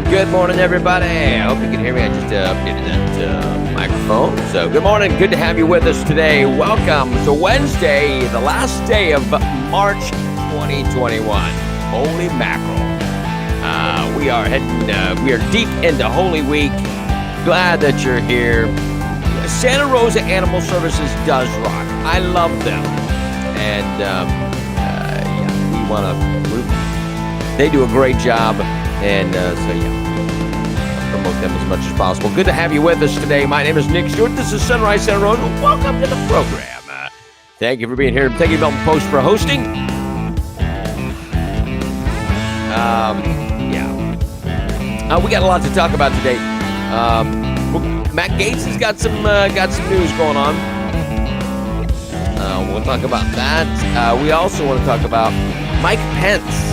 Good morning, everybody. I hope you can hear me. I just updated that microphone. So good morning. Good to have you with us today. Welcome to Wednesday, the last day of March 2021. Holy mackerel. We are deep into Holy Week. Glad that you're here. Santa Rosa Animal Services does rock. I love them. And they do a great job. And promote them as much as possible. Good to have you with us today. My name is Nick Stewart. This is Sunrise Santa Rosa. Welcome to the program. Thank you for being here. Thank you, Milton Post, for hosting. We got a lot to talk about today. Matt Gaetz has got some news going on. We'll talk about that. We also want to talk about Mike Pence.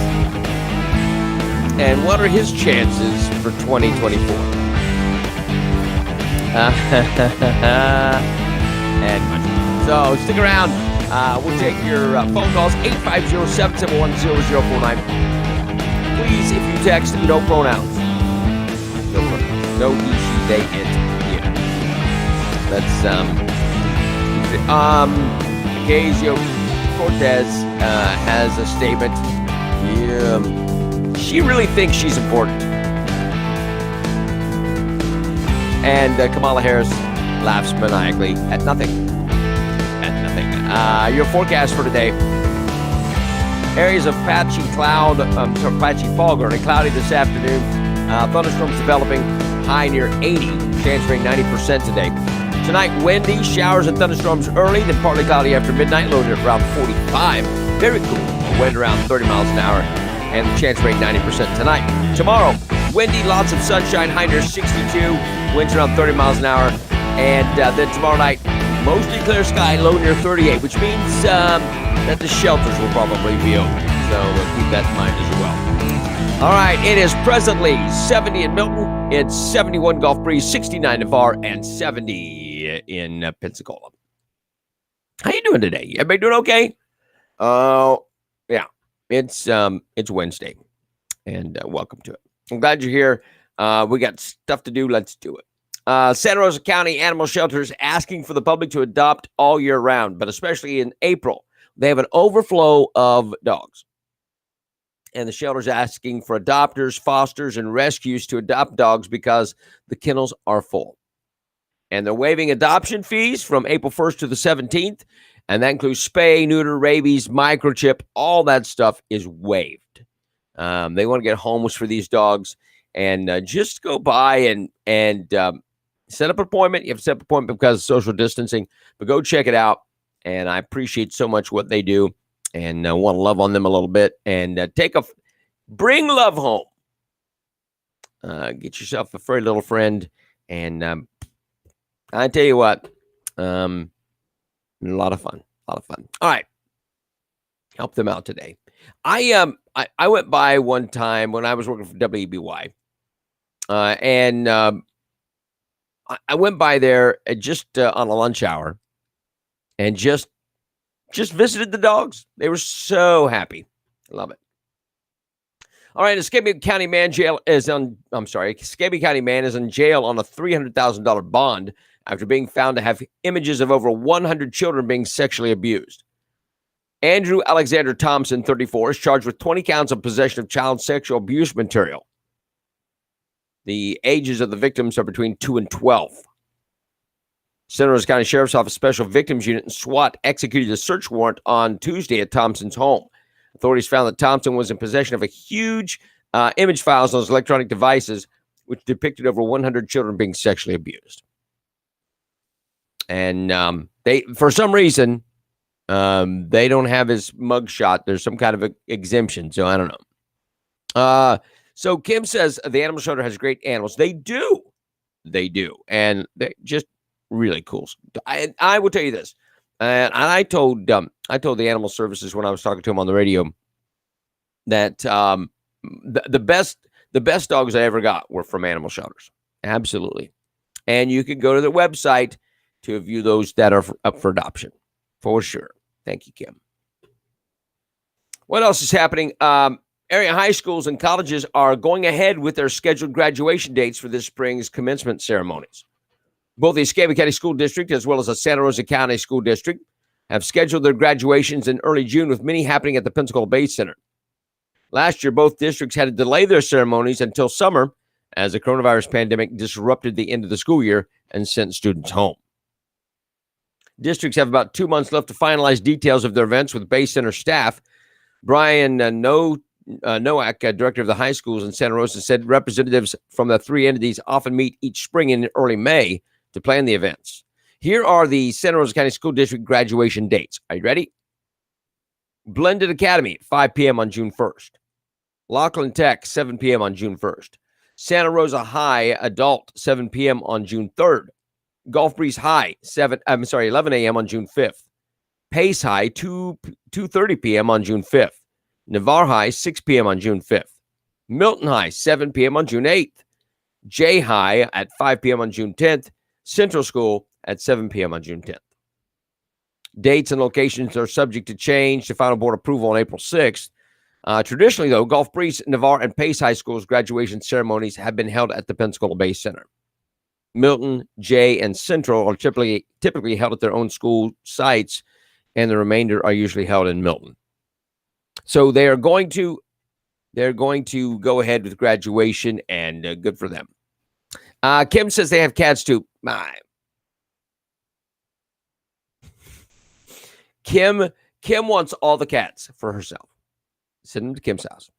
And what are his chances for 2024? And much more. So stick around. We'll take your phone calls, 850-771-0049. Please, if you text, no pronouns. No pronouns. No he, she, they, it. Yeah. That's, Ocasio-Cortez has a statement. She really thinks she's important. And Kamala Harris laughs maniacally at nothing. Your forecast for today. Areas of patchy fog and cloudy this afternoon. Thunderstorms developing, high near 80. Chance rate 90% today. Tonight, windy, showers and thunderstorms early, then partly cloudy after midnight, low to around 45. Very cool. Wind around 30 miles an hour. And the chance rate 90% tonight. Tomorrow, windy, lots of sunshine, high near 62, winds around 30 miles an hour. And then tomorrow night, mostly clear sky, low near 38, which means that the shelters will probably be open. So keep that in mind as well. All right, it is presently 70 in Milton. It's 71 Gulf Breeze, 69 in Var, and 70 in Pensacola. How you doing today? Everybody doing okay? Yeah. It's Wednesday, and welcome to it. I'm glad you're here. We got stuff to do. Let's do it. Santa Rosa County Animal Shelters asking for the public to adopt all year round, but especially in April. They have an overflow of dogs. And the shelter's asking for adopters, fosters, and rescues to adopt dogs because the kennels are full. And they're waiving adoption fees from April 1st to the 17th. And that includes spay, neuter, rabies, microchip. All that stuff is waived. They want to get homes for these dogs. And just go by and set up an appointment. You have to set up an appointment because of social distancing. But go check it out. And I appreciate so much what they do. And I want to love on them a little bit. And bring love home. Get yourself a furry little friend. And I tell you what. A lot of fun. All right. Help them out today. I went by one time when I was working for WBY. And I went by there just on a lunch hour and just visited the dogs. They were so happy. I love it. All right, Scabby County man is in jail on a $300,000 bond after being found to have images of over 100 children being sexually abused. Andrew Alexander Thompson, 34, is charged with 20 counts of possession of child sexual abuse material. The ages of the victims are between 2 and 12. Santa Rosa County Sheriff's Office Special Victims Unit and SWAT executed a search warrant on Tuesday at Thompson's home. Authorities found that Thompson was in possession of a huge image files on his electronic devices, which depicted over 100 children being sexually abused. And they, for some reason, they don't have his mugshot. There's some kind of exemption, so I don't know. So Kim says the animal shelter has great animals. They do, and they're just really cool. I will tell you this, and I told the animal services when I was talking to him on the radio that the best dogs I ever got were from animal shelters. Absolutely, and you can go to their website to view those that are up for adoption, for sure. Thank you, Kim. What else is happening? Area high schools and colleges are going ahead with their scheduled graduation dates for this spring's commencement ceremonies. Both the Escambia County School District as well as the Santa Rosa County School District have scheduled their graduations in early June, with many happening at the Pensacola Bay Center. Last year, both districts had to delay their ceremonies until summer as the coronavirus pandemic disrupted the end of the school year and sent students home. Districts have about 2 months left to finalize details of their events with Bay Center staff. Brian Nowak, director of the high schools in Santa Rosa, said representatives from the three entities often meet each spring in early May to plan the events. Here are the Santa Rosa County School District graduation dates. Are you ready? Blended Academy, 5 p.m. on June 1st. Laughlin Tech, 7 p.m. on June 1st. Santa Rosa High Adult, 7 p.m. on June 3rd. Gulf Breeze High, 11 a.m. on June 5th. Pace High, 2:30 p.m. on June 5th. Navarre High, 6 p.m. on June 5th. Milton High, 7 p.m. on June 8th. J High at 5 p.m. on June 10th. Central School at 7 p.m. on June 10th. Dates and locations are subject to change to final board approval on April 6th. Traditionally, though, Gulf Breeze, Navarre, and Pace High School's graduation ceremonies have been held at the Pensacola Bay Center. Milton, J, and Central are typically held at their own school sites, and the remainder are usually held in Milton. So they're going to go ahead with graduation, and good for them. Kim says they have cats too. Kim wants all the cats for herself. Send them to Kim's house.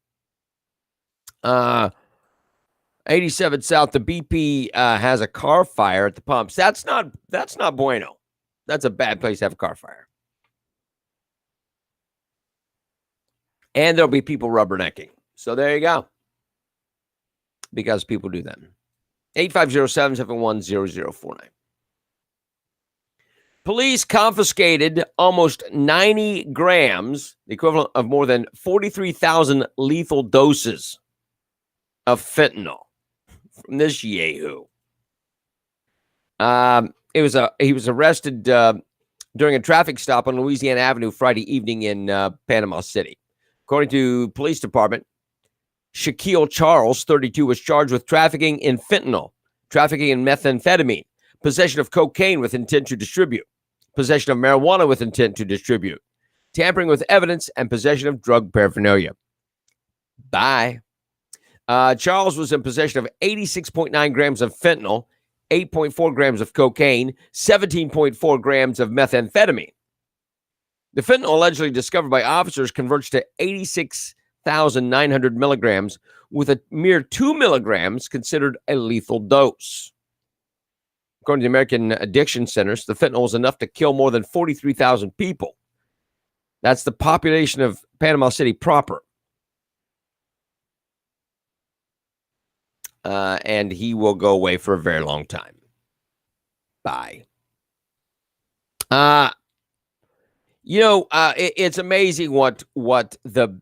87 South, the BP has a car fire at the pumps. That's not bueno. That's a bad place to have a car fire. And there'll be people rubbernecking. So there you go. Because people do that. 850-771-0049. Police confiscated almost 90 grams, the equivalent of more than 43,000 lethal doses of fentanyl from this yahoo. He was arrested during a traffic stop on Louisiana Avenue Friday evening in Panama City. According to police department, Shaquille Charles, 32, was charged with trafficking in fentanyl, trafficking in methamphetamine, possession of cocaine with intent to distribute, possession of marijuana with intent to distribute, tampering with evidence, and possession of drug paraphernalia. Bye. Charles was in possession of 86.9 grams of fentanyl, 8.4 grams of cocaine, 17.4 grams of methamphetamine. The fentanyl allegedly discovered by officers converts to 86,900 milligrams, with a mere 2 milligrams considered a lethal dose. According to the American Addiction Centers, the fentanyl is enough to kill more than 43,000 people. That's the population of Panama City proper. And he will go away for a very long time. Bye. It's amazing what the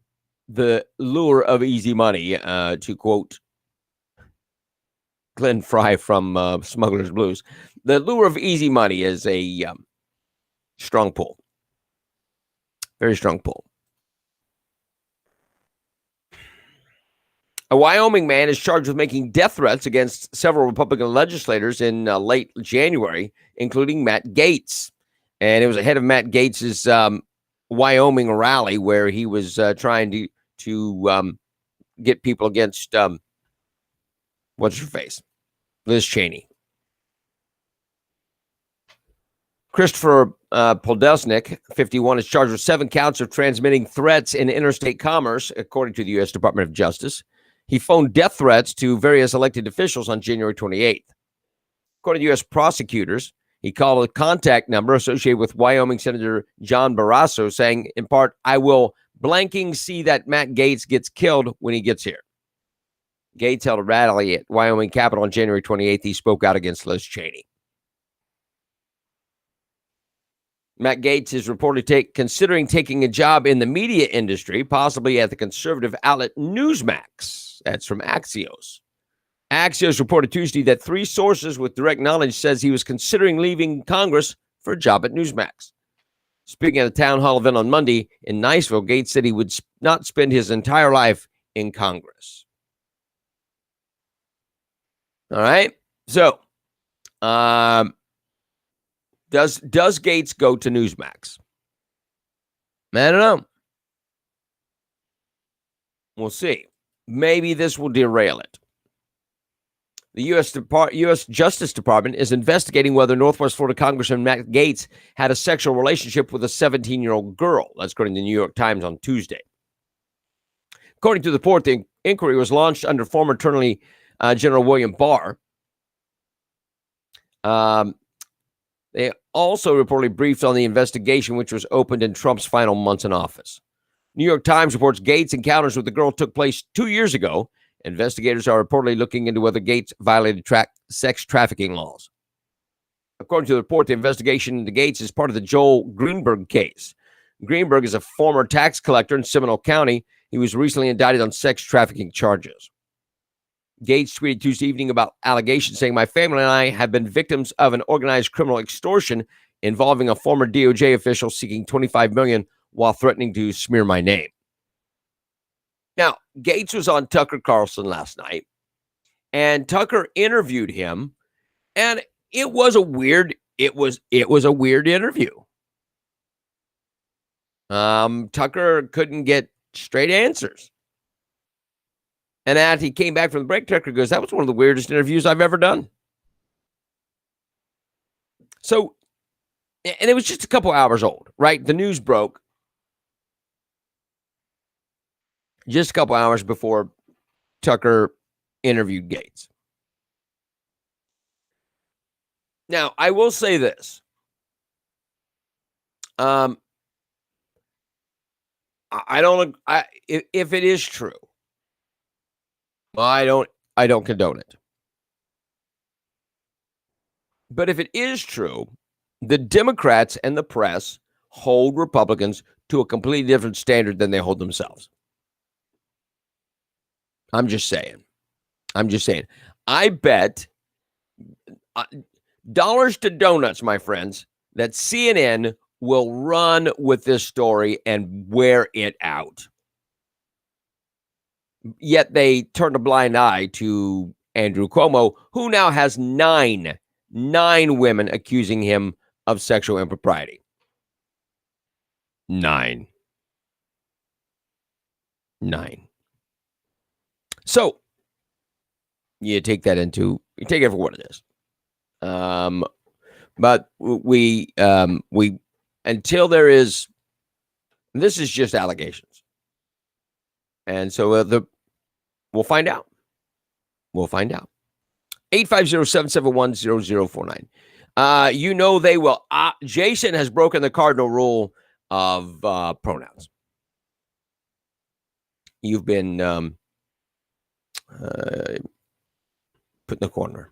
lure of easy money, to quote Glenn Fry from Smuggler's Blues, the lure of easy money is a strong pull. Very strong pull. A Wyoming man is charged with making death threats against several Republican legislators in late January, including Matt Gaetz. And it was ahead of Matt Gaetz's Wyoming rally where he was trying to get people against, what's her face? Liz Cheney. Christopher Podesnik, 51, is charged with 7 counts of transmitting threats in interstate commerce, according to the U.S. Department of Justice. He phoned death threats to various elected officials on January 28th. According to U.S. prosecutors, he called a contact number associated with Wyoming Senator John Barrasso, saying, in part, "I will blanking see that Matt Gaetz gets killed when he gets here." Gaetz held a rally at Wyoming Capitol on January 28th. He spoke out against Liz Cheney. Matt Gaetz is reportedly considering taking a job in the media industry, possibly at the conservative outlet Newsmax. That's from Axios. Axios reported Tuesday that 3 sources with direct knowledge says he was considering leaving Congress for a job at Newsmax. Speaking at a town hall event on Monday in Niceville, Gaetz said he would not spend his entire life in Congress. All right. So, does Gaetz go to Newsmax? I don't know. We'll see. Maybe this will derail it. The U.S. Justice Department is investigating whether Northwest Florida Congressman Matt Gaetz had a sexual relationship with a 17-year-old girl. That's according to the New York Times on Tuesday. According to the report, the inquiry was launched under former Attorney General William Barr. They also reportedly briefed on the investigation, which was opened in Trump's final months in office. New York Times reports Gaetz' encounters with the girl took place 2 years ago. Investigators are reportedly looking into whether Gaetz violated sex trafficking laws. According to the report, the investigation into Gaetz is part of the Joel Greenberg case. Greenberg is a former tax collector in Seminole County. He was recently indicted on sex trafficking charges. Gaetz tweeted Tuesday evening about allegations saying, "My family and I have been victims of an organized criminal extortion involving a former DOJ official seeking $25 million while threatening to smear my name." Now, Gaetz was on Tucker Carlson last night, and Tucker interviewed him, and it was a weird interview. Tucker couldn't get straight answers. And as he came back from the break, Tucker goes, "That was one of the weirdest interviews I've ever done." So, and it was just a couple hours old, right? The news broke just a couple hours before Tucker interviewed Gaetz. Now, I will say this. If it is true, I don't condone it. But if it is true, the Democrats and the press hold Republicans to a completely different standard than they hold themselves. I'm just saying. I bet dollars to donuts, my friends, that CNN will run with this story and wear it out. Yet they turned a blind eye to Andrew Cuomo, who now has nine women accusing him of sexual impropriety. 9. So you take it for what it is. But we until there is, this is just allegations. And so we'll find out. 850-771-0049. They will. Jason has broken the cardinal rule of pronouns. You've been put in the corner.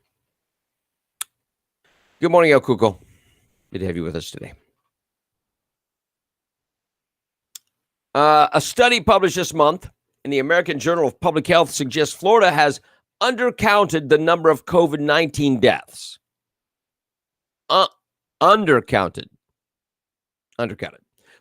Good morning, El Cuco. Good to have you with us today. A study published this month in the American Journal of Public Health suggests Florida has undercounted the number of COVID-19 deaths. Undercounted.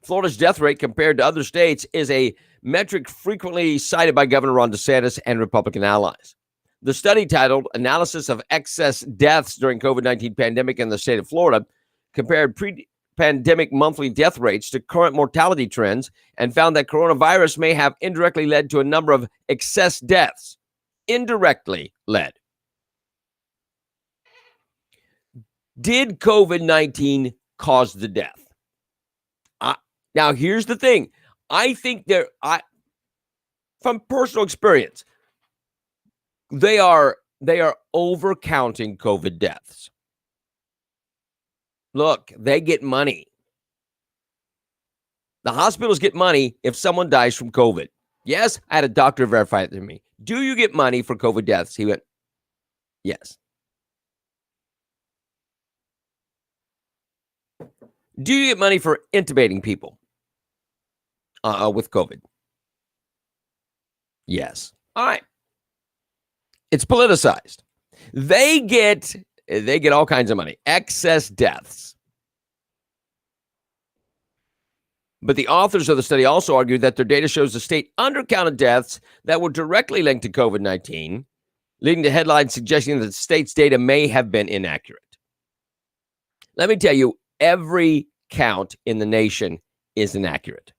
Florida's death rate compared to other states is a metric frequently cited by Governor Ron DeSantis and Republican allies. The study, titled Analysis of Excess Deaths During COVID-19 Pandemic in the State of Florida, compared pre-pandemic monthly death rates to current mortality trends and found that coronavirus may have indirectly led to a number of excess deaths. Indirectly led. Did COVID-19 cause the death? Now, here's the thing. I think from personal experience, they are overcounting COVID deaths. Look, they get money. The hospitals get money if someone dies from COVID. Yes, I had a doctor verify it to me. Do you get money for COVID deaths? He went, yes. Do you get money for intubating people with COVID? Yes. All right. It's politicized. They get all kinds of money. Excess deaths. But the authors of the study also argued that their data shows the state undercounted deaths that were directly linked to COVID-19, leading to headlines suggesting that the state's data may have been inaccurate. Let me tell you, every count in the nation is inaccurate.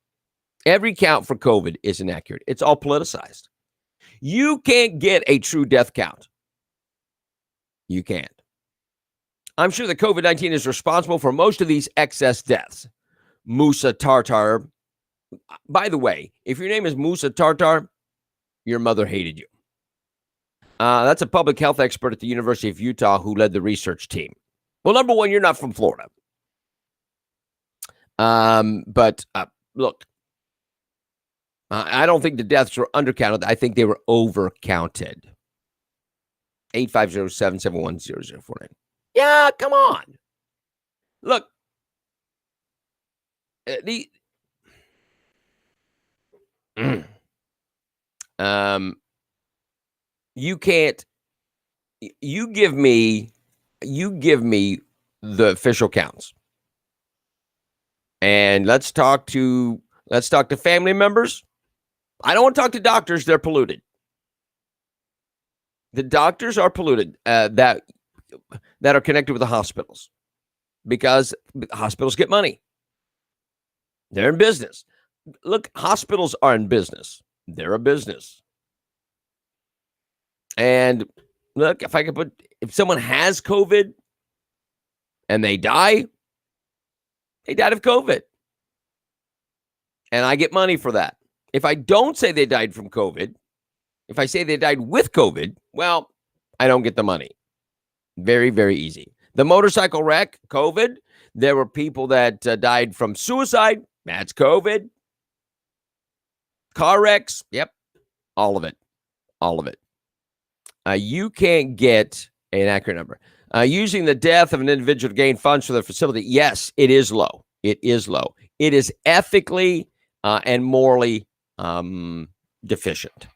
Every count for COVID is inaccurate. It's all politicized. You can't get a true death count. You can't. I'm sure that COVID-19 is responsible for most of these excess deaths. Musa Tartar. By the way, if your name is Musa Tartar, your mother hated you. That's a public health expert at the University of Utah who led the research team. Well, number one, you're not from Florida. But look, I don't think the deaths were undercounted. I think they were overcounted. 850-771-0049. Yeah, come on. Look, you can't. You give me the official counts, and let's talk to family members. I don't want to talk to doctors. They're polluted. The doctors are polluted that are connected with the hospitals because hospitals get money. They're in business. Look, hospitals are in business. They're a business. And look, if someone has COVID and they died of COVID. And I get money for that. If I don't say they died from COVID, if I say they died with COVID, well, I don't get the money. Very, very easy. The motorcycle wreck, COVID. There were people that died from suicide. That's COVID. Car wrecks. Yep. All of it. All of it. You can't get an accurate number. Using the death of an individual to gain funds for the facility. Yes, it is low. It is low. It is ethically and morally deficient.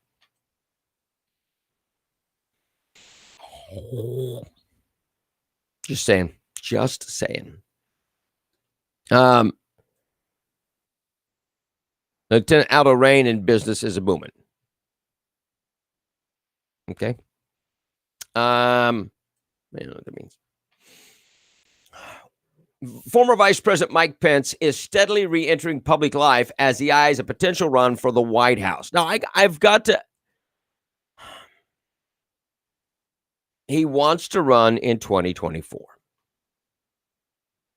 Just saying. Just saying. Lieutenant Aldo Rain in business is a booming. Okay. I don't know what that means. Former Vice President Mike Pence is steadily re-entering public life as he eyes a potential run for the White House. Now, I've got to... He wants to run in 2024.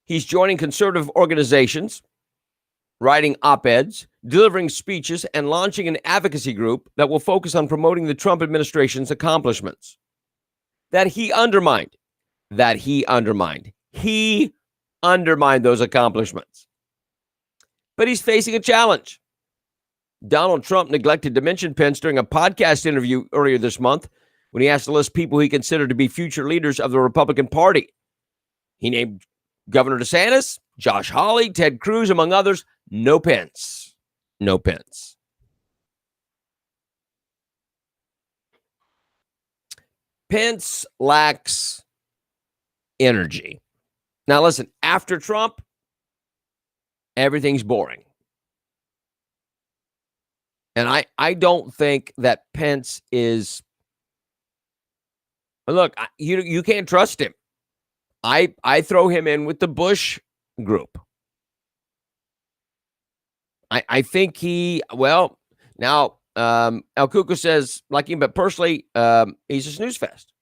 He's joining conservative organizations, writing op-eds, delivering speeches, and launching an advocacy group that will focus on promoting the Trump administration's accomplishments that he undermined. He undermined those accomplishments. But he's facing a challenge. Donald Trump neglected to mention Pence during a podcast interview earlier this month when he asked to list people he considered to be future leaders of the Republican Party. He named Governor DeSantis, Josh Hawley, Ted Cruz, among others. No Pence. No Pence. Pence lacks energy. Now, listen, after Trump, everything's boring. And I don't think that Pence is... Look, you can't trust him. I throw him in with the Bush group. I think now, El Cuco says, like him, but personally, he's a snooze fest.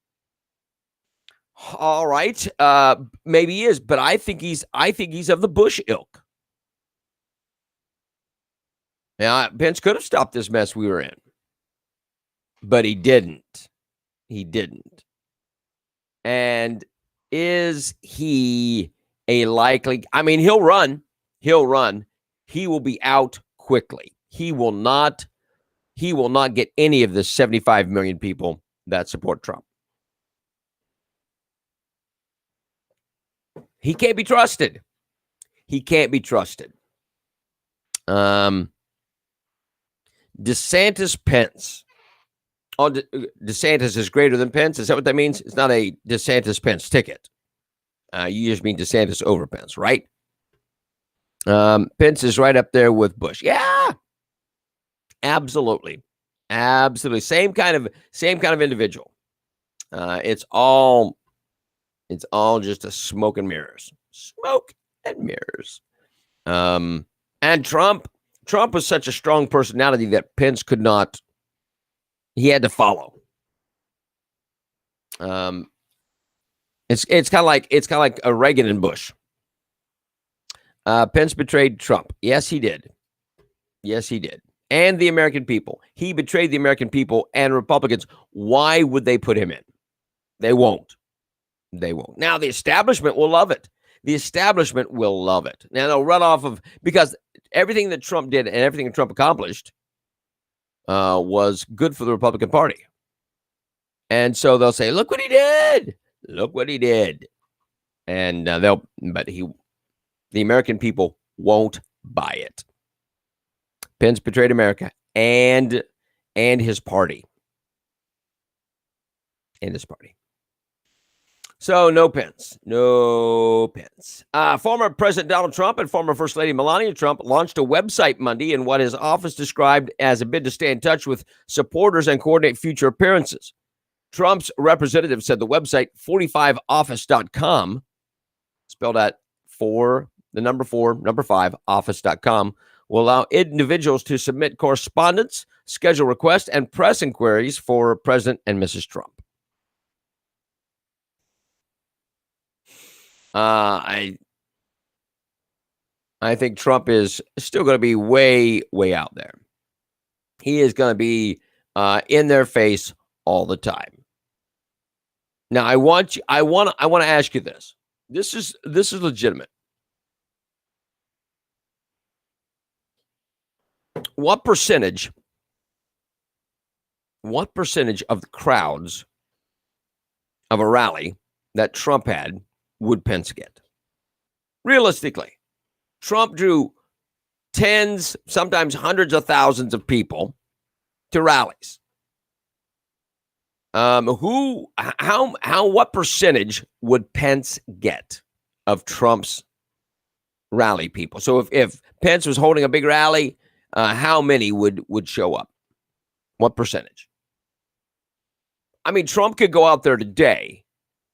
All right. Maybe he is, but I think he's of the Bush ilk. Now, Pence could have stopped this mess we were in, but he didn't. He didn't. And is he a likely... I mean, he'll run. He'll run. He will be out quickly. He will not get any of the 75 million people that support Trump. He can't be trusted. He can't be trusted. DeSantis Pence. Oh, DeSantis is greater than Pence. Is that what that means? It's not a DeSantis Pence ticket. You just mean DeSantis over Pence, right? Pence is right up there with Bush. Yeah, absolutely. Absolutely. Same kind of individual. It's all just a smoke and mirrors. Smoke and mirrors. And Trump was such a strong personality that Pence could not. He had to follow. It's kind of like a Reagan and Bush. Pence betrayed Trump. Yes, he did. Yes, he did. And the American people. He betrayed the American people and Republicans. Why would they put him in? They won't. They won't. Now, the establishment will love it. The establishment will love it. Now, they'll run off of, because everything that Trump did and everything that Trump accomplished was good for the Republican Party. And so they'll say, look what he did. Look what he did. And the American people won't buy it. Pence betrayed America and his party. And his party. So no Pence. No Pence. Former President Donald Trump and former First Lady Melania Trump launched a website Monday in what his office described as a bid to stay in touch with supporters and coordinate future appearances. Trump's representative said the website 45office.com, spelled out number 5, office.com, will allow individuals to submit correspondence, schedule requests, and press inquiries for President and Mrs. Trump. I think Trump is still going to be way, way out there. He is going to be in their face all the time. Now, I want to ask you this. This is legitimate. What percentage of the crowds of a rally that Trump had would Pence get? Realistically, Trump drew tens, sometimes hundreds of thousands of people to rallies. What percentage would Pence get of Trump's rally people? So if Pence was holding a big rally, how many would show up? What percentage? I mean, Trump could go out there today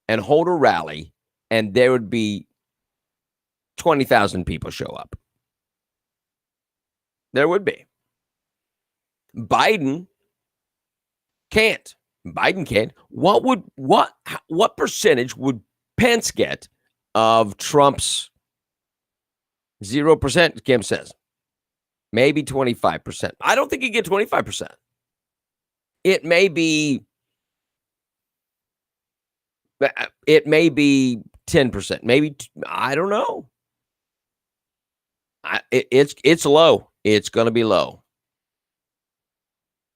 and hold a rally, and there would be 20,000 people show up. There would be. Biden can't. What percentage would Pence get of Trump's 0%? Kim says maybe 25%. I don't think he'd get 25%. It may be 10%. Maybe, I don't know. It's low. It's going to be low.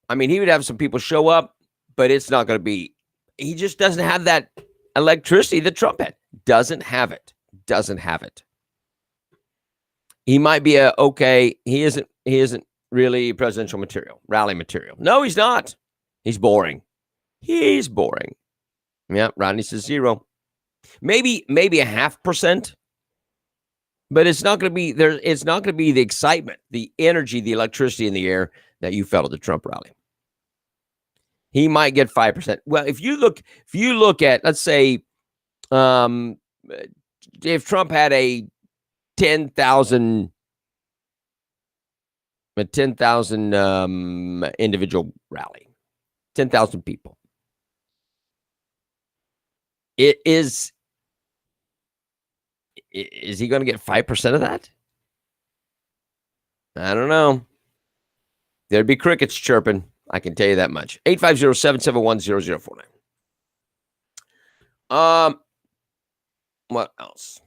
I mean, he would have some people show up, but it's not going to be. He just doesn't have that electricity that Trump had. Doesn't have it. He might be he isn't really presidential material, rally material. No, he's not. He's boring. Yeah, Rodney says 0. Maybe 0.5%. But it's not going to be there. It's not going to be the excitement, the energy, the electricity in the air that you felt at the Trump rally. He might get 5%. Well, if you look at, let's say, if Trump had a 10,000 individual rally, 10,000 people, is he going to get 5% of that? I don't know. There'd be crickets chirping. I can tell you that much. 850-771-0049. What else?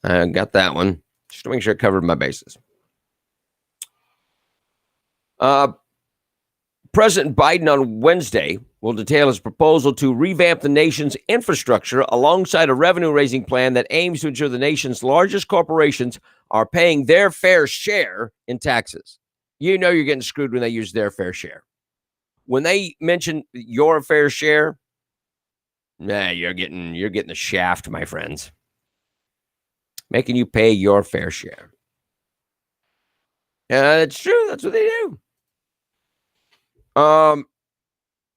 I got that one. Just to make sure I covered my bases. President Biden on Wednesday will detail his proposal to revamp the nation's infrastructure alongside a revenue-raising plan that aims to ensure the nation's largest corporations are paying their fair share in taxes. You know you're getting screwed when they use their fair share. When they mention your fair share, Nah, you're getting the shaft, my friends. Making you pay your fair share. It's true. That's what they do.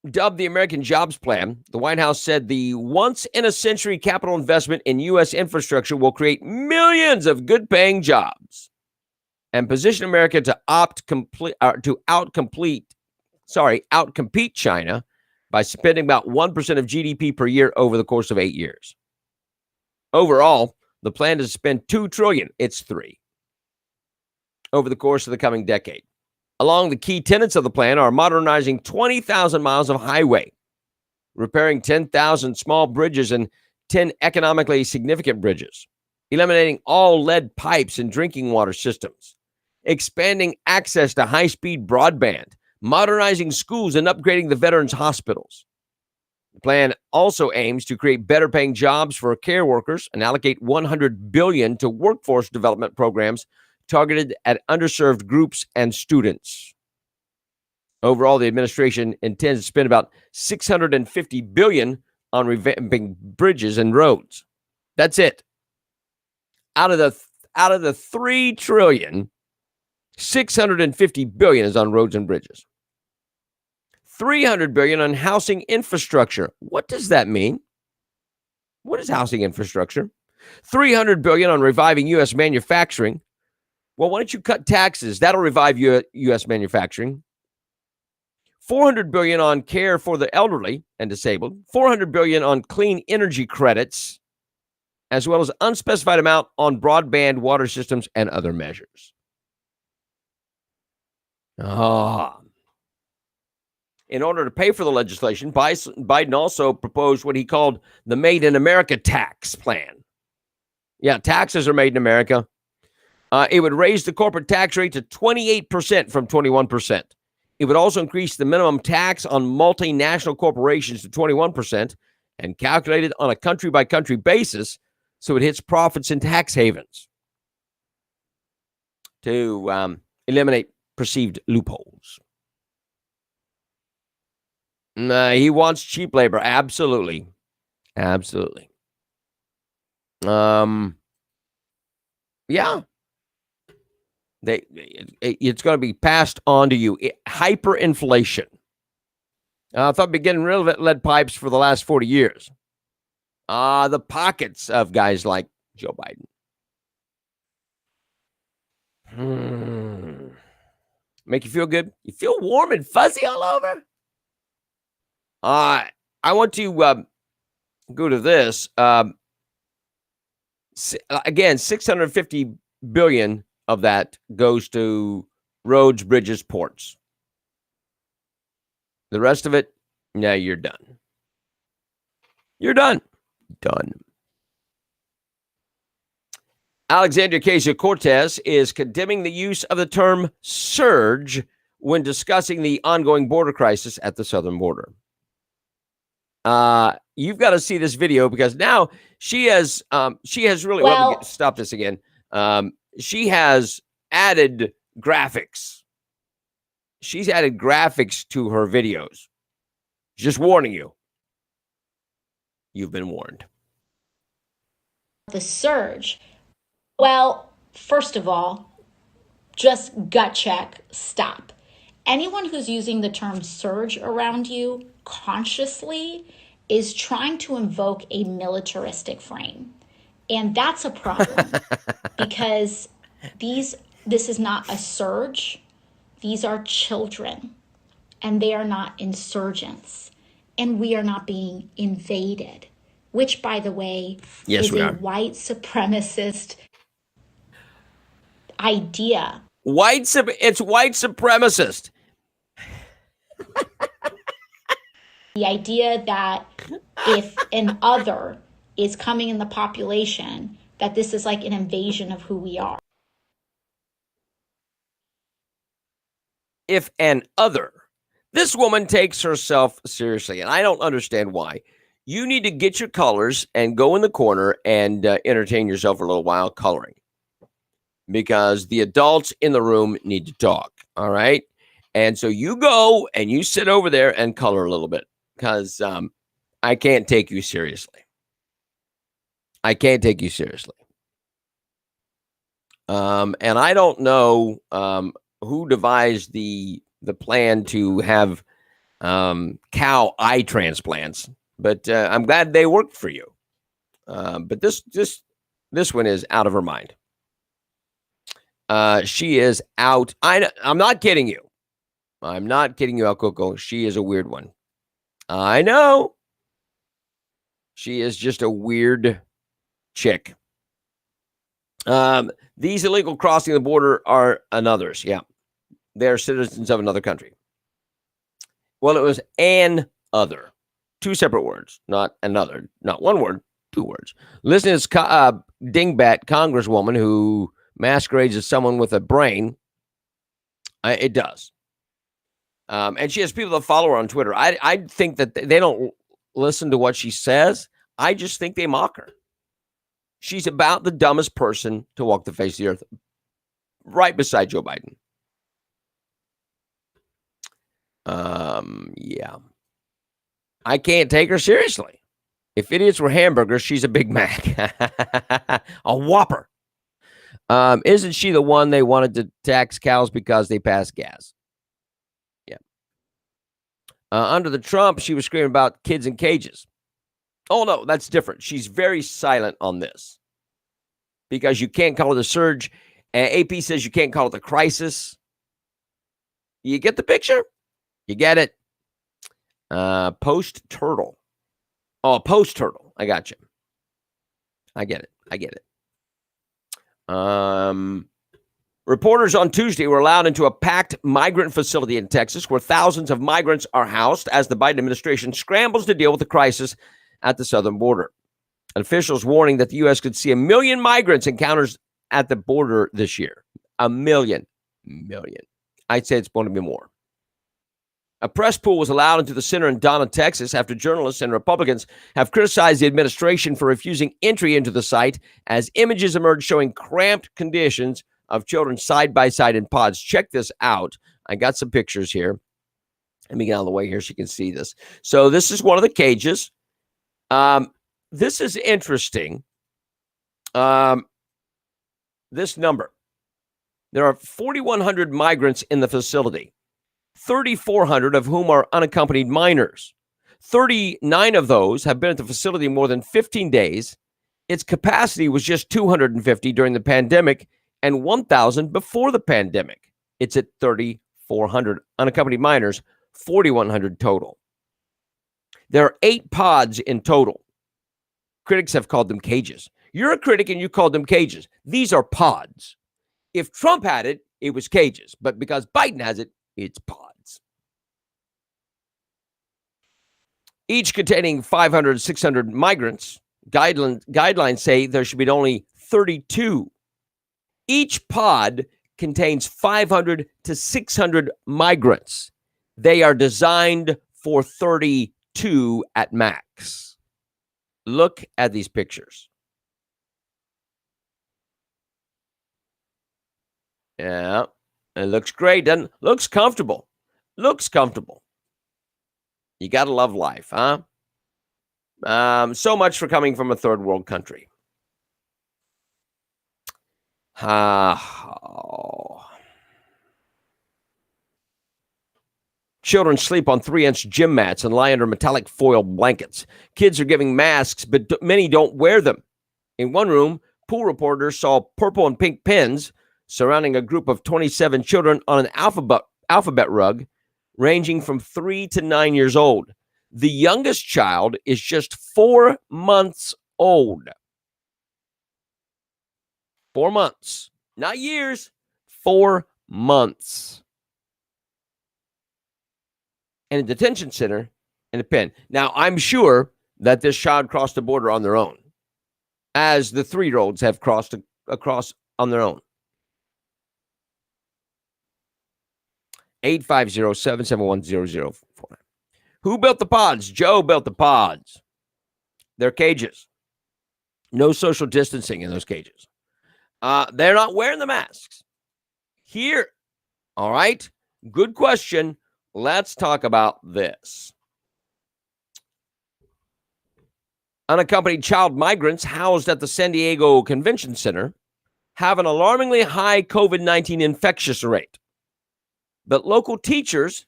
Dubbed the American Jobs Plan, the White House said the once-in-a-century capital investment in U.S. infrastructure will create millions of good-paying jobs and position America to outcompete China by spending about 1% of GDP per year over the course of 8 years. Overall, the plan is to spend $2 trillion. It's $3 trillion over the course of the coming decade. Along the key tenets of the plan are modernizing 20,000 miles of highway, repairing 10,000 small bridges and 10 economically significant bridges, eliminating all lead pipes in drinking water systems, expanding access to high-speed broadband, modernizing schools, and upgrading the veterans' hospitals. The plan also aims to create better-paying jobs for care workers and allocate $100 billion to workforce development programs targeted at underserved groups and students. Overall, the administration intends to spend about $650 billion on revamping bridges and roads. That's it. Out of the $3 trillion, $650 billion is on roads and bridges. $300 billion on housing infrastructure. What does that mean? What is housing infrastructure? $300 billion on reviving U.S. manufacturing. Well, why don't you cut taxes? That'll revive U.S. manufacturing. $400 billion on care for the elderly and disabled. $400 billion on clean energy credits, as well as unspecified amount on broadband, water systems, and other measures. In order to pay for the legislation, Biden also proposed what he called the Made in America tax plan. Yeah, taxes are made in America. It would raise the corporate tax rate to 28% from 21%. It would also increase the minimum tax on multinational corporations to 21% and calculate it on a country-by-country basis so it hits profits in tax havens to eliminate perceived loopholes. He wants cheap labor. Absolutely. Absolutely. Yeah. It's going to be passed on to you. Hyperinflation. I thought we'd been getting rid of lead pipes for the last 40 years. The pockets of guys like Joe Biden. Make you feel good? You feel warm and fuzzy all over? I want to go to this. Again, $650 billion of that goes to roads, bridges, ports. The rest of it, yeah, you're done. You're done. Done. Alexandria Ocasio-Cortez is condemning the use of the term surge when discussing the ongoing border crisis at the southern border. You've got to see this video because now she has really, let me stop this again. She has added graphics. She's added graphics to her videos. Just warning you. You've been warned. The surge. Well, first of all, just gut check, stop. Anyone who's using the term surge around you consciously is trying to invoke a militaristic frame. And that's a problem because this is not a surge. These are children and they are not insurgents and we are not being invaded, which, by the way, is a white supremacist idea. It's white supremacist. The idea that if an other is coming in the population, that this is like an invasion of who we are. If an other. This woman takes herself seriously, and I don't understand why. You need to get your colors and go in the corner and entertain yourself for a little while coloring. Because the adults in the room need to talk, all right? And so you go and you sit over there and color a little bit. Because I can't take you seriously. I can't take you seriously. And I don't know who devised the plan to have cow eye transplants, but I'm glad they worked for you. But this one is out of her mind. She is out. I'm not kidding you. I'm not kidding you, El Coco. She is a weird one. I know. She is just a weird chick. These illegal crossing the border are another's. Yeah. They're citizens of another country. Well, it was an other. Two separate words, not another. Not one word, two words. Listen to this dingbat congresswoman who masquerades as someone with a brain. It does. And she has people that follow her on Twitter. I think that they don't listen to what she says. I just think they mock her. She's about the dumbest person to walk the face of the earth, right beside Joe Biden. Yeah. I can't take her seriously. If idiots were hamburgers, she's a Big Mac. A Whopper. Isn't she the one they wanted to tax cows because they pass gas? Yeah. Under the Trump, she was screaming about kids in cages. Oh, no, that's different. She's very silent on this because you can't call it a surge. AP says you can't call it a crisis. You get the picture? You get it? Post-turtle. Oh, post-turtle. I got you. I get it. Reporters on Tuesday were allowed into a packed migrant facility in Texas where thousands of migrants are housed as the Biden administration scrambles to deal with the crisis at the southern border. Officials warning that the U.S. could see 1 million migrants encounters at the border this year. 1 million. I'd say it's going to be more. A press pool was allowed into the center in Donna, Texas, after journalists and Republicans have criticized the administration for refusing entry into the site as images emerged showing cramped conditions of children side by side in pods. Check this out. I got some pictures here. Let me get out of the way here so you can see this. So this is one of the cages. This is interesting. This number. There are 4,100 migrants in the facility. 3,400 of whom are unaccompanied minors. 39 of those have been at the facility more than 15 days. Its capacity was just 250 during the pandemic and 1,000 before the pandemic. It's at 3,400 unaccompanied minors, 4,100 total. There are 8 pods in total. Critics have called them cages. You're a critic and you called them cages. These are pods. If Trump had it, it was cages. But because Biden has it, it's pods. Each containing 500, 600 migrants. Guidelines say there should be only 32. Each pod contains 500 to 600 migrants. They are designed for 32 at max. Look at these pictures. Yeah. It looks great, doesn't it? Looks comfortable. You got to love life, huh? So much for coming from a third world country. Children sleep on 3-inch gym mats and lie under metallic foil blankets. Kids are giving masks, but many don't wear them. In one room, pool reporters saw purple and pink pins surrounding a group of 27 children on an alphabet rug ranging from 3 to 9 years old. The youngest child is just 4 months old. 4 months, not years, 4 months. In a detention center in a pen. Now, I'm sure that this child crossed the border on their own, as the 3-year-olds have crossed across on their own. 850-771-0049. Who built the pods? Joe built the pods. They're cages. No social distancing in those cages. They're not wearing the masks. Here. All right. Good question. Let's talk about this. Unaccompanied child migrants housed at the San Diego Convention Center have an alarmingly high COVID-19 infectious rate. But local teachers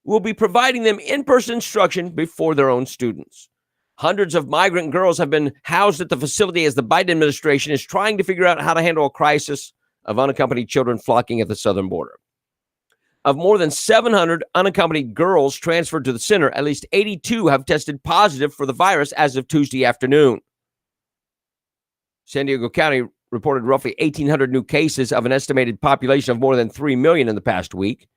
will be providing them in-person instruction before their own students. Hundreds of migrant girls have been housed at the facility as the Biden administration is trying to figure out how to handle a crisis of unaccompanied children flocking at the southern border. Of more than 700 unaccompanied girls transferred to the center, at least 82 have tested positive for the virus as of Tuesday afternoon. San Diego County reported roughly 1,800 new cases of an estimated population of more than 3 million in the past week.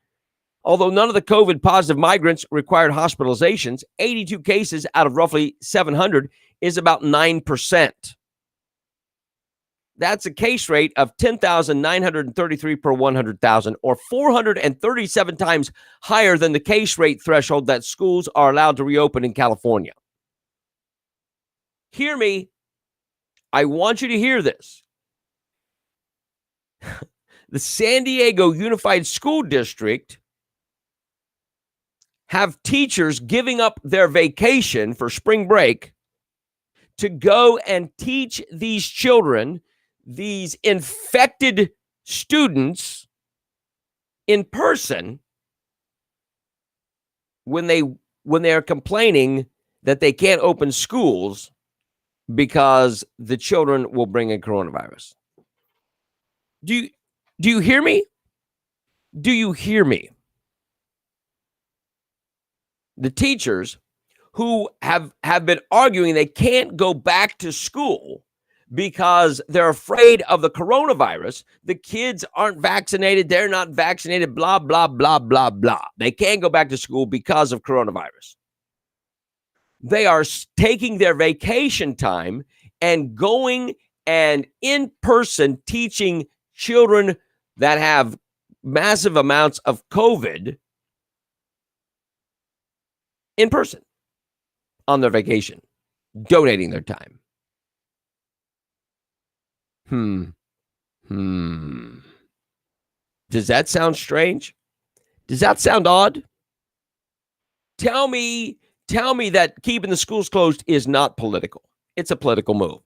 Although none of the COVID-positive migrants required hospitalizations, 82 cases out of roughly 700 is about 9%. That's a case rate of 10,933 per 100,000, or 437 times higher than the case rate threshold that schools are allowed to reopen in California. Hear me. I want you to hear this. The San Diego Unified School District have teachers giving up their vacation for spring break to go and teach these children, these infected students, in person when they're complaining that they can't open schools because the children will bring in coronavirus. Do you hear me? Do you hear me? The teachers who have been arguing they can't go back to school because they're afraid of the coronavirus. The kids aren't vaccinated. They're not vaccinated, blah, blah, blah, blah, blah. They can't go back to school because of coronavirus. They are taking their vacation time and going and in person teaching children that have massive amounts of COVID in person on their vacation, donating their time. Does that sound strange? Does that sound odd? Tell me that keeping the schools closed is not political. It's a political move.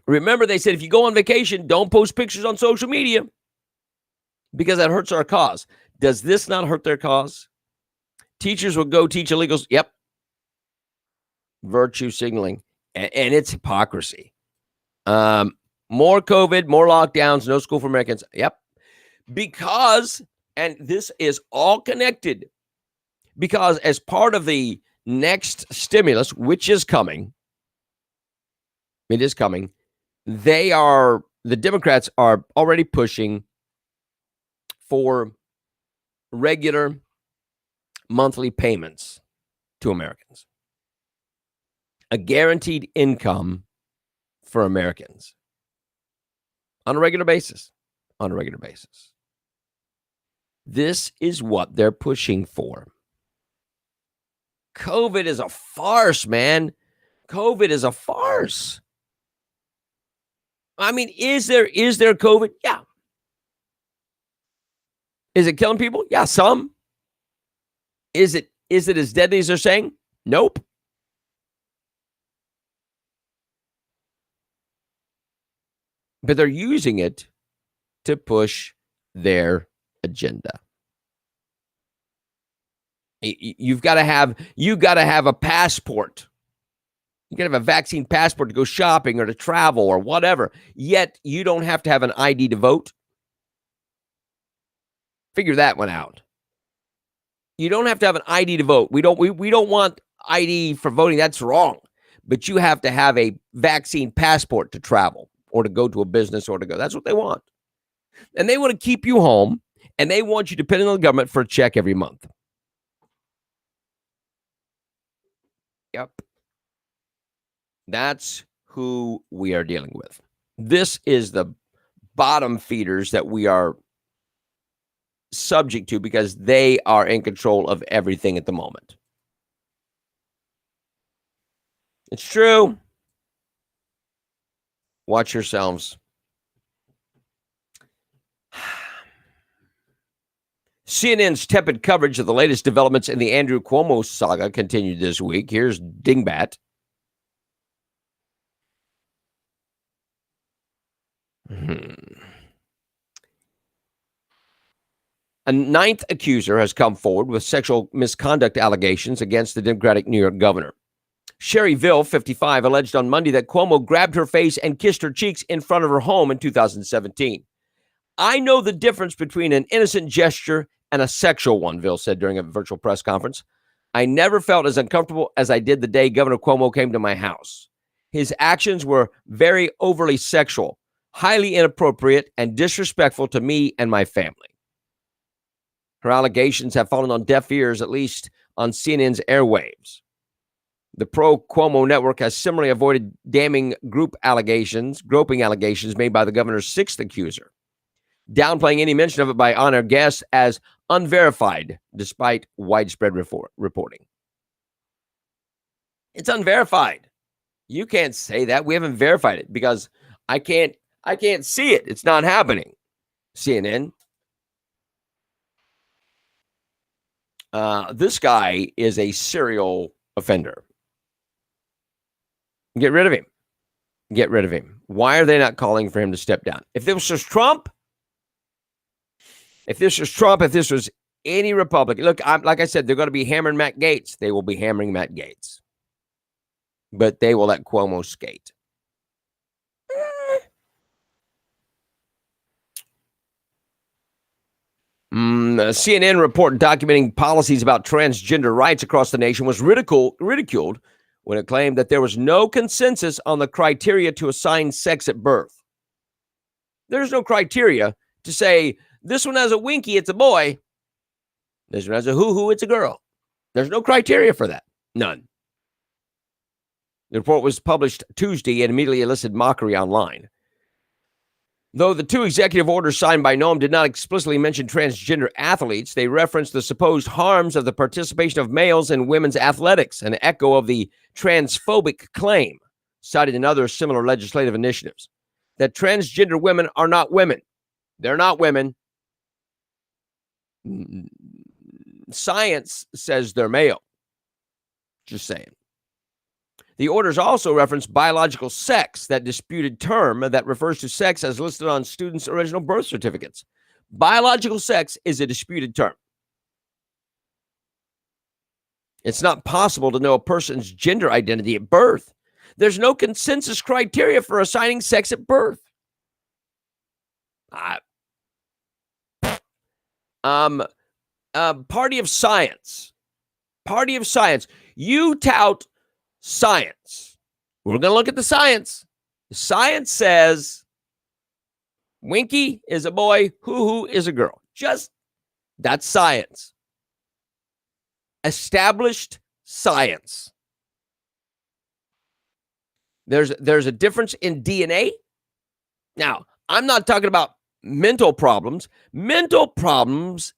Remember, they said if you go on vacation, don't post pictures on social media because that hurts our cause. Does this not hurt their cause? Teachers will go teach illegals. Yep. Virtue signaling. And it's hypocrisy. More COVID, more lockdowns, no school for Americans. Yep. Because, and this is all connected, because as part of the next stimulus, which is coming, it is coming, the Democrats are already pushing for regular monthly payments to Americans. A guaranteed income for Americans on a regular basis. This is what they're pushing for. COVID is a farce, man. COVID is a farce. I mean, is there COVID? Yeah. Is it killing people? Yeah, some. Is it as deadly as they're saying? Nope. But they're using it to push their agenda. You've got to have a passport. You got to have a vaccine passport to go shopping or to travel or whatever. Yet you don't have to have an ID to vote. Figure that one out. You don't have to have an ID to vote. We don't want ID for voting. That's wrong. But you have to have a vaccine passport to travel or to go to a business or to go. That's what they want. And they want to keep you home, and they want you depending on the government for a check every month. Yep. That's who we are dealing with. This is the bottom feeders that we are subject to because they are in control of everything at the moment. It's true. Watch yourselves. CNN's tepid coverage of the latest developments in the Andrew Cuomo saga continued this week. Here's Dingbat. A ninth accuser has come forward with sexual misconduct allegations against the Democratic New York governor. Sherry Ville, 55, alleged on Monday that Cuomo grabbed her face and kissed her cheeks in front of her home in 2017. I know the difference between an innocent gesture and a sexual one, Ville said during a virtual press conference. I never felt as uncomfortable as I did the day Governor Cuomo came to my house. His actions were very overly sexual, highly inappropriate, and disrespectful to me and my family. Her allegations have fallen on deaf ears, at least on CNN's airwaves. The pro-Cuomo network has similarly avoided damning groping allegations made by the governor's sixth accuser, downplaying any mention of it by on-air guests as unverified, despite widespread reporting. It's unverified. You can't say that. We haven't verified it because I can't see it. It's not happening. CNN. This guy is a serial offender. Get rid of him. Get rid of him. Why are they not calling for him to step down? If this was Trump, if this was any Republican, look, like I said, they're going to be hammering Matt Gaetz. They will be hammering Matt Gaetz. But they will let Cuomo skate. A CNN report documenting policies about transgender rights across the nation was ridiculed when it claimed that there was no consensus on the criteria to assign sex at birth. There's no criteria to say, this one has a winky, it's a boy. This one has a hoo-hoo, it's a girl. There's no criteria for that. None. The report was published Tuesday and immediately elicited mockery online. Though the two executive orders signed by Noam did not explicitly mention transgender athletes, they referenced the supposed harms of the participation of males in women's athletics, an echo of the transphobic claim cited in other similar legislative initiatives, that transgender women are not women. They're not women. Science says they're male. Just saying. The orders also reference biological sex, that disputed term that refers to sex as listed on students' original birth certificates. Biological sex is a disputed term. It's not possible to know a person's gender identity at birth. There's no consensus criteria for assigning sex at birth. Party of science. Party of science. You tout science. We're going to look at the science. Science says winky is a boy, hoo-hoo is a girl. That's science. Established science. There's a difference in DNA. Now, I'm not talking about mental problems. Mental problems,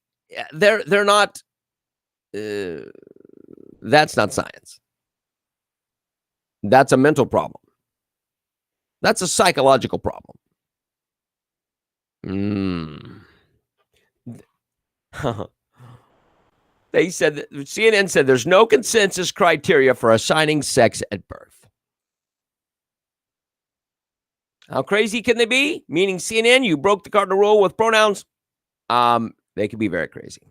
they're not, that's not science. That's a mental problem. That's a psychological problem. They said that CNN said there's no consensus criteria for assigning sex at birth. How crazy can they be? Meaning CNN, you broke the cardinal rule with pronouns. They can be very crazy.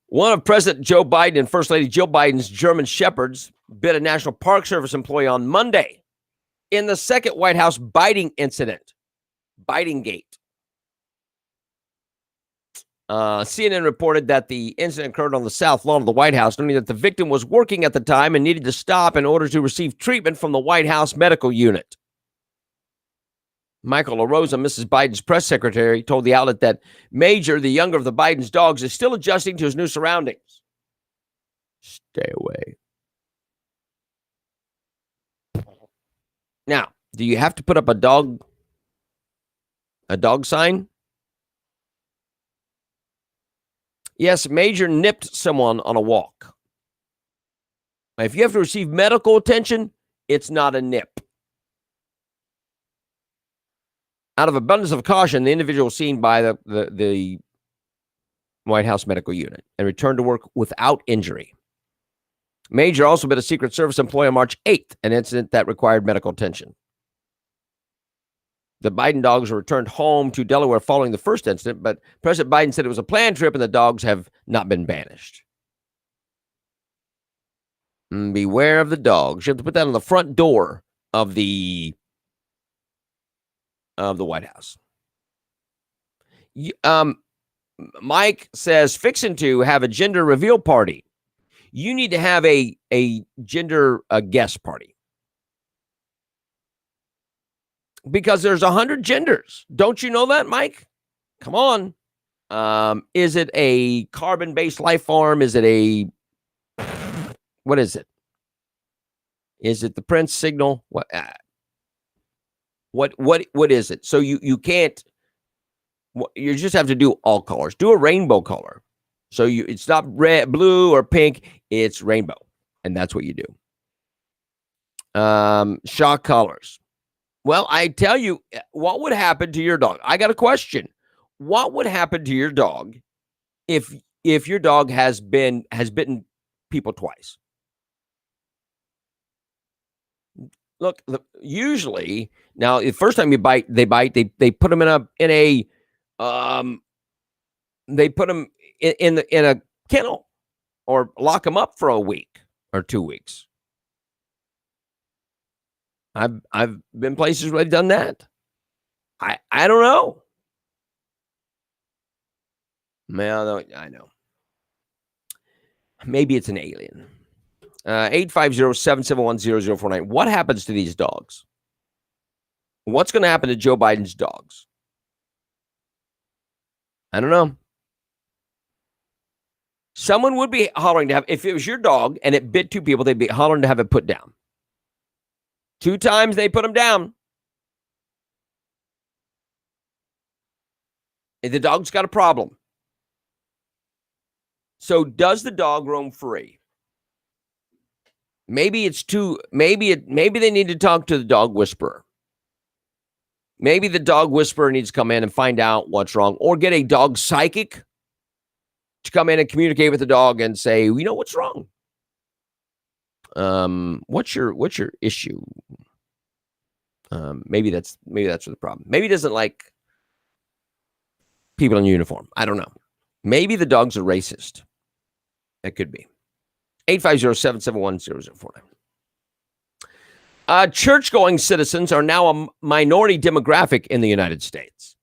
One of President Joe Biden and First Lady Jill Biden's German Shepherds bit a National Park Service employee on Monday in the second White House biting incident. Biting gate. CNN reported that the incident occurred on the south lawn of the White House, noting that the victim was working at the time and needed to stop in order to receive treatment from the White House medical unit. Michael Rosa, Mrs. Biden's press secretary, told the outlet that Major, the younger of the Biden's dogs, is still adjusting to his new surroundings. Stay away. Now, do you have to put up a dog sign? Yes, Major nipped someone on a walk. If you have to receive medical attention, it's not a nip. Out of abundance of caution, the individual was seen by the White House medical unit and returned to work without injury. Major also been a Secret Service employee on March 8th, an incident that required medical attention. The Biden dogs were returned home to Delaware following the first incident, but President Biden said it was a planned trip and the dogs have not been banished. Beware of the dogs. You have to put that on the front door of the White House. Mike says, fixing to have a gender reveal party. You need to have a gender guest party. Because there's 100 genders. Don't you know that, Mike? Come on. Is it a carbon-based life form? Is it what is it? Is it the Prince signal? What is it? So you can't, you just have to do all colors. Do a rainbow color. So it's not red, blue, or pink. It's rainbow. And that's what you do. Shock colors. Well, I tell you, what would happen to your dog? I got a question. What would happen to your dog if your dog has bitten people twice? Look, usually now the first time they bite, they put them they put them in a kennel or lock them up for a week or 2 weeks. I've been places where they've done that. I don't know. Man, I know. Maybe it's an alien. 850-771-0049. What happens to these dogs? What's going to happen to Joe Biden's dogs? I don't know. Someone would be hollering to have, if it was your dog and it bit two people, they'd be hollering to have it put down. 2 times they put them down. The dog's got a problem. So does the dog roam free? Maybe maybe they need to talk to the dog whisperer. Maybe the dog whisperer needs to come in and find out what's wrong, or get a dog psychic to come in and communicate with the dog and say, you know, what's wrong? What's your issue? Maybe that's the problem. Maybe he doesn't like people in uniform. I don't know. Maybe the dog's a racist. That could be. 850-771-0049. Church-going citizens are now a minority demographic in the United States.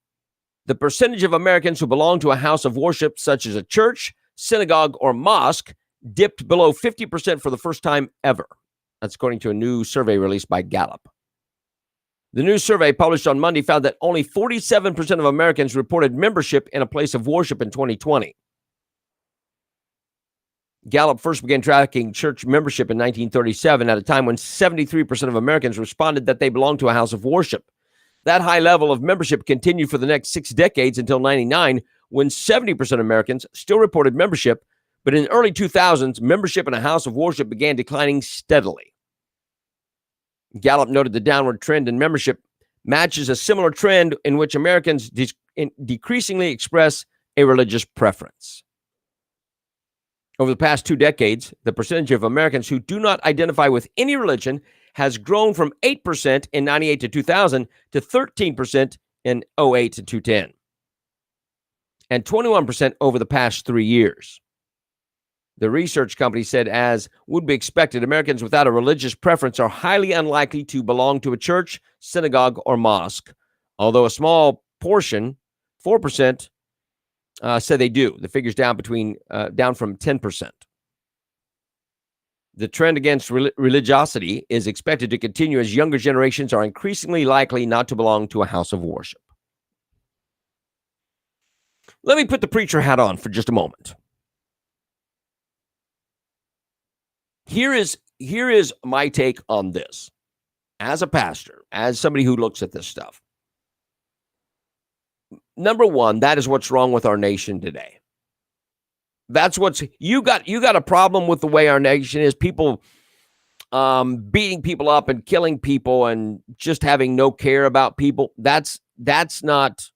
The percentage of Americans who belong to a house of worship, such as a church, synagogue, or mosque, dipped below 50% for the first time ever. That's according to a new survey released by Gallup. The new survey published on Monday found that only 47% of Americans reported membership in a place of worship in 2020. Gallup first began tracking church membership in 1937 at a time when 73% of Americans responded that they belonged to a house of worship. That high level of membership continued for the next 6 decades until 1999, when 70% of Americans still reported membership, but in the early 2000s, membership in a house of worship began declining steadily. Gallup noted the downward trend in membership matches a similar trend in which Americans decreasingly express a religious preference. Over the past 2 decades, the percentage of Americans who do not identify with any religion has grown from 8% in 98 to 2000 to 13% in 08 to 2010, and 21% over the past 3 years. The research company said, as would be expected, Americans without a religious preference are highly unlikely to belong to a church, synagogue, or mosque, although a small portion, 4%, said they do. The figure's down from 10%. The trend against religiosity is expected to continue as younger generations are increasingly likely not to belong to a house of worship. Let me put the preacher hat on for just a moment. Here is my take on this. As a pastor, as somebody who looks at this stuff. Number one, that is what's wrong with our nation today. That's what's you got a problem with the way our nation is. People beating people up and killing people and just having no care about people. That's not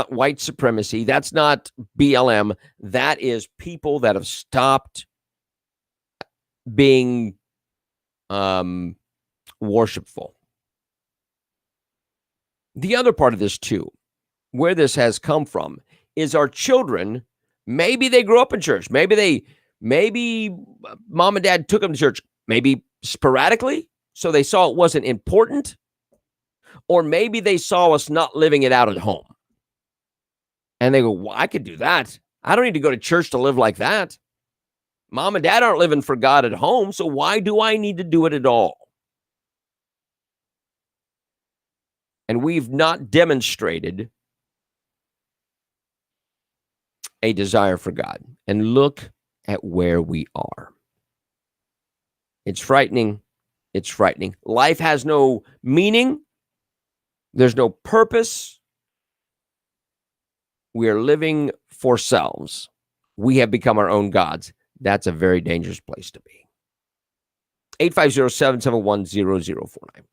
white supremacy. That's not BLM. That is people that have stopped being worshipful. The other part of this too, where this has come from, is our children. Maybe they grew up in church. Maybe mom and dad took them to church, maybe sporadically, so they saw it wasn't important. Or maybe they saw us not living it out at home. And they go, well, I could do that. I don't need to go to church to live like that. Mom and dad aren't living for God at home, so why do I need to do it at all? And we've not demonstrated a desire for God. And look at where we are. It's frightening. It's frightening. Life has no meaning. There's no purpose. We are living for selves. We have become our own gods. That's a very dangerous place to be. 850-771-0049.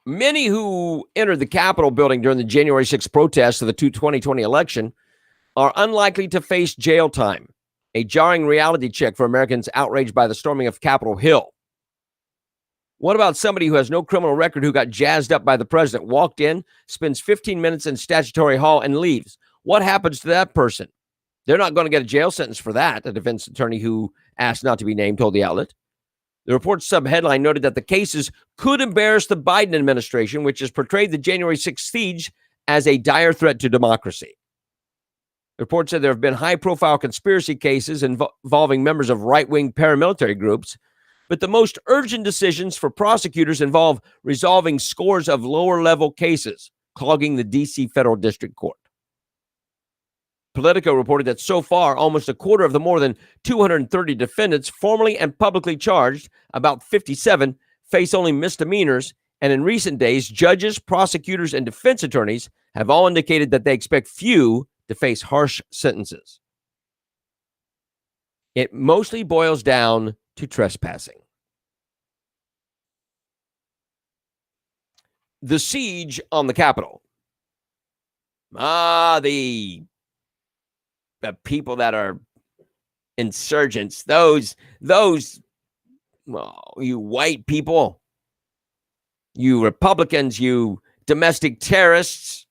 Many who entered the Capitol building during the January 6th protests of the 2020 election are unlikely to face jail time. A jarring reality check for Americans outraged by the storming of Capitol Hill. What about somebody who has no criminal record who got jazzed up by the president, walked in, spends 15 minutes in Statutory Hall, and leaves? What happens to that person? They're not going to get a jail sentence for that, a defense attorney who asked not to be named told the outlet. The report's subheadline noted that the cases could embarrass the Biden administration, which has portrayed the January 6th siege as a dire threat to democracy. The report said there have been high-profile conspiracy cases involving members of right-wing paramilitary groups, but the most urgent decisions for prosecutors involve resolving scores of lower-level cases, clogging the D.C. Federal District Court. Politico reported that so far, almost a quarter of the more than 230 defendants formally and publicly charged, about 57, face only misdemeanors, and in recent days, judges, prosecutors, and defense attorneys have all indicated that they expect few to face harsh sentences. It mostly boils down to trespassing. The siege on the Capitol. The people that are insurgents, those, well, you white people, you Republicans, you domestic terrorists,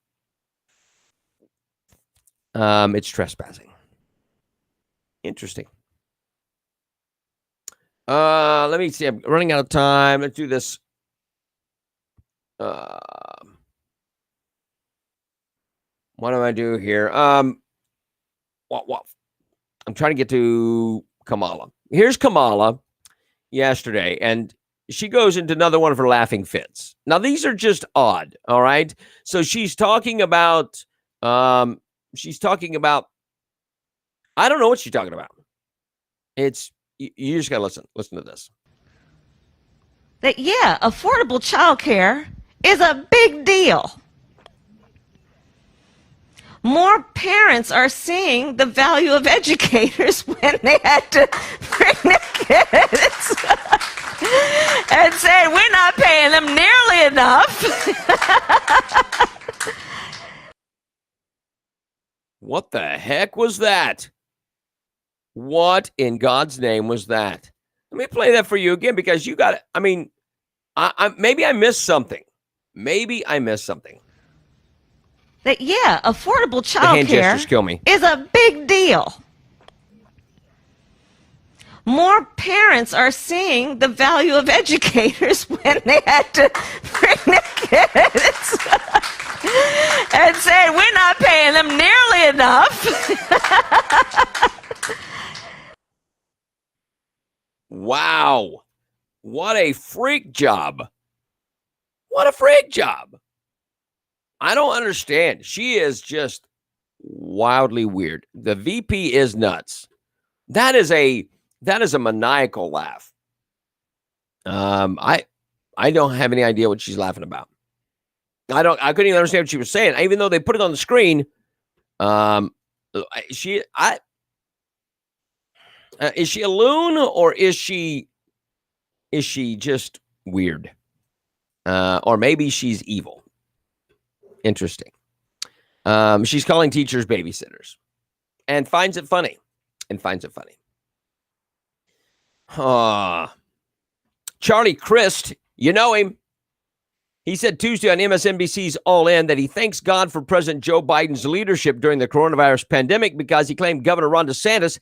it's trespassing. Interesting. Let me see. I'm running out of time. Let's do this. What do I do here? What? I'm trying to get to Kamala. Here's Kamala yesterday, and she goes into another one of her laughing fits. Now, these are just odd, all right? So she's talking about, I don't know what she's talking about. It's, you just got to listen to this. That, yeah, affordable childcare is a big deal. More parents are seeing the value of educators when they had to bring their kids and say, we're not paying them nearly enough. What the heck was that? What in God's name was that? Let me play that for you again, because you got it. I mean, maybe I missed something. That, yeah, affordable childcare is a big deal. More parents are seeing the value of educators when they had to bring their kids and say, we're not paying them nearly enough. Wow. What a freak job. What a freak job. I don't understand. She is just wildly weird. The VP is nuts. That is a maniacal laugh. I don't have any idea what she's laughing about. I couldn't even understand what she was saying. Even though they put it on the screen, Is she a loon or is she just weird? Or maybe she's evil. Interesting. She's calling teachers babysitters and finds it funny. Charlie Crist, you know him. He said Tuesday on MSNBC's All In that he thanks God for President Joe Biden's leadership during the coronavirus pandemic because he claimed Governor Ron DeSantis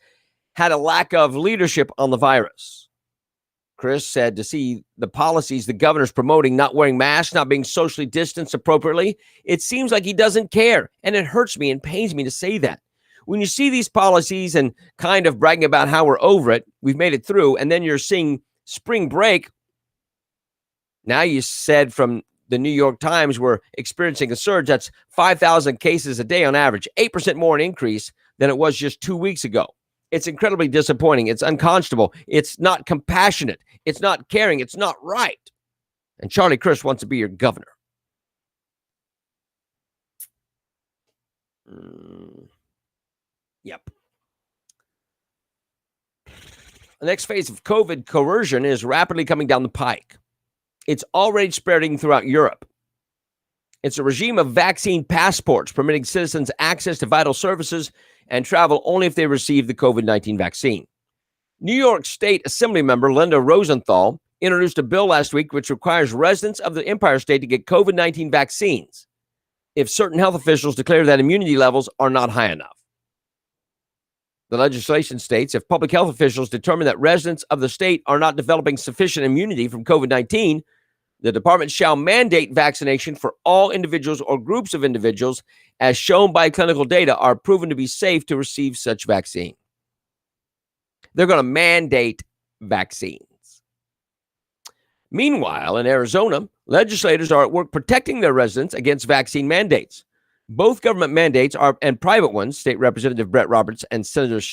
had a lack of leadership on the virus. Chris said to see the policies the governor's promoting, not wearing masks, not being socially distanced appropriately, it seems like he doesn't care. And it hurts me and pains me to say that. When you see these policies and kind of bragging about how we're over it, we've made it through, and then you're seeing spring break. Now you said from the New York Times, we're experiencing a surge. That's 5,000 cases a day on average, 8% more an increase than it was just 2 weeks ago. It's incredibly disappointing. It's unconscionable. It's not compassionate. It's not caring. It's not right. And Charlie Crist wants to be your governor. Yep. The next phase of COVID coercion is rapidly coming down the pike. It's already spreading throughout Europe. It's a regime of vaccine passports permitting citizens access to vital services and travel only if they receive the COVID-19 vaccine. New York State Assembly member Linda Rosenthal introduced a bill last week which requires residents of the Empire State to get COVID-19 vaccines if certain health officials declare that immunity levels are not high enough. The legislation states if public health officials determine that residents of the state are not developing sufficient immunity from COVID-19, the department shall mandate vaccination for all individuals or groups of individuals as shown by clinical data are proven to be safe to receive such vaccine. They're going to mandate vaccines. Meanwhile, in Arizona, legislators are at work protecting their residents against vaccine mandates. Both government mandates and private ones, State Representative Brett Roberts and Senator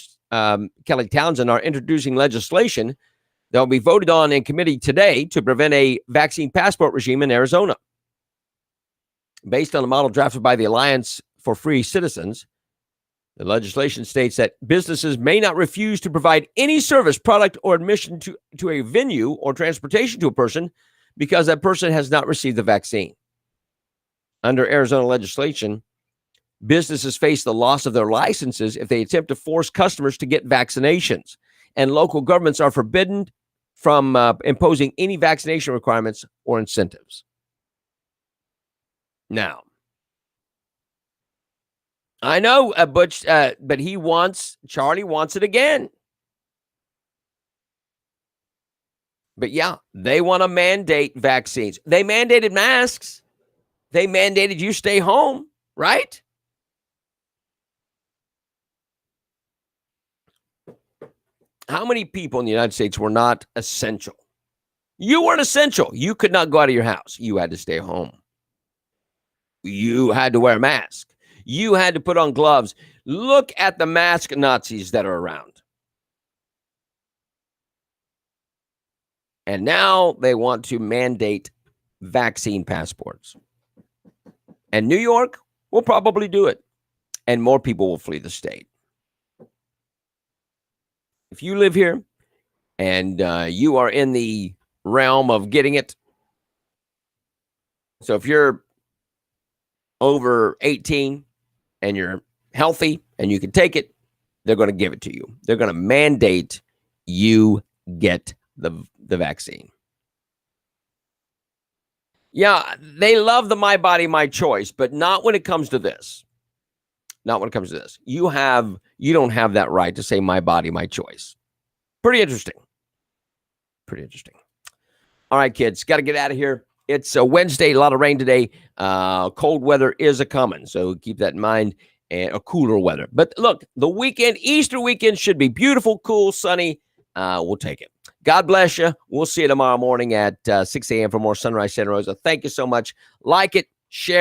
Kelly Townsend, are introducing legislation that will be voted on in committee today to prevent a vaccine passport regime in Arizona. Based on a model drafted by the Alliance for Free Citizens, the legislation states that businesses may not refuse to provide any service, product, or admission to a venue or transportation to a person because that person has not received the vaccine. Under Arizona legislation, businesses face the loss of their licenses if they attempt to force customers to get vaccinations, and local governments are forbidden from imposing any vaccination requirements or incentives. Now, I know, but Charlie wants it again. But yeah, they want to mandate vaccines. They mandated masks. They mandated you stay home, right? How many people in the United States were not essential? You weren't essential. You could not go out of your house. You had to stay home. You had to wear a mask. You had to put on gloves. Look at the mask Nazis that are around. And now they want to mandate vaccine passports. And New York will probably do it. And more people will flee the state. If you live here and you are in the realm of getting it, so if you're over 18 and you're healthy and you can take it, they're going to give it to you. They're going to mandate you get the vaccine. Yeah, they love the my body, my choice, but not when it comes to this. Not when it comes to this. You don't have that right to say my body, my choice. Pretty interesting. All right, kids, got to get out of here. It's a Wednesday, a lot of rain today. Cold weather is a-coming, so keep that in mind, and a cooler weather. But look, the weekend, Easter weekend, should be beautiful, cool, sunny. We'll take it. God bless you. We'll see you tomorrow morning at 6 a.m. for more Sunrise Santa Rosa. Thank you so much. Like it, share it.